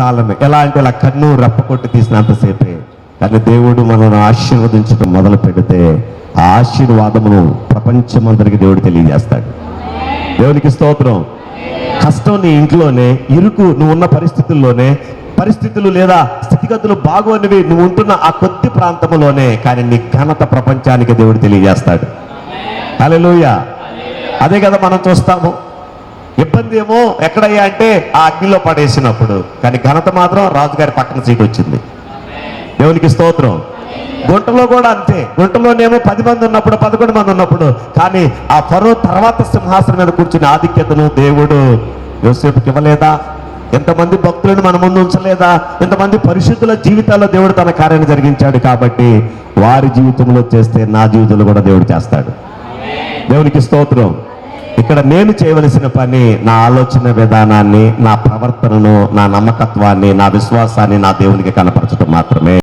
కాలమే. ఎలా అంటే ఇలా కన్ను రెప్పకొట్టి తీసినంతసేపే. కానీ దేవుడు మనల్ని ఆశీర్వదించడం మొదలు పెడితే ఆ ఆశీర్వాదమును ప్రపంచమందరికి దేవుడు తెలియజేస్తాడు. దేవునికి స్తోత్రం. కష్టం నీ ఇంట్లోనే, ఇరుకు నువ్వు ఉన్న పరిస్థితులు లేదా స్థితిగతులు బాగోనివి నువ్వు ఉంటున్న ఆ కొద్ది ప్రాంతంలోనే, కానీ నీ ఘనత ప్రపంచానికి దేవుడు తెలియజేస్తాడు. హల్లెలూయా. అదే కదా మనం చూస్తాము. ఇబ్బంది ఏమో ఎక్కడయ్యా అంటే ఆ అగ్నిలో పడేసినప్పుడు, కానీ ఘనత మాత్రం రాజుగారి పక్కన సీట్ వచ్చింది. దేవునికి స్తోత్రం. గుంటలో కూడా అంతే. గుంటలోనేమో 10 మంది ఉన్నప్పుడు, 11 మంది ఉన్నప్పుడు, కానీ ఆ ఫరో తర్వాత సింహాసనం మీద కూర్చుని ఆధిక్యతను దేవుడు యోసేపుకి ఇవ్వలేదా? ఎంతమంది భక్తులను మన ముందు ఉంచలేదా? ఎంతమంది పరిశుద్ధుల జీవితాల్లో దేవుడు తన కార్యాన్ని జరిగించాడు. కాబట్టి వారి జీవితంలో చేస్తే నా జీవితంలో కూడా దేవుడు చేస్తాడు. దేవునికి స్తోత్రం. ఇక్కడ నేను చేయవలసిన పని నా ఆలోచన విధానాన్ని, నా ప్రవర్తనను, నా నమ్మకత్వాన్ని, నా విశ్వాసాన్ని నా దేవునికి కనపరచడం మాత్రమే.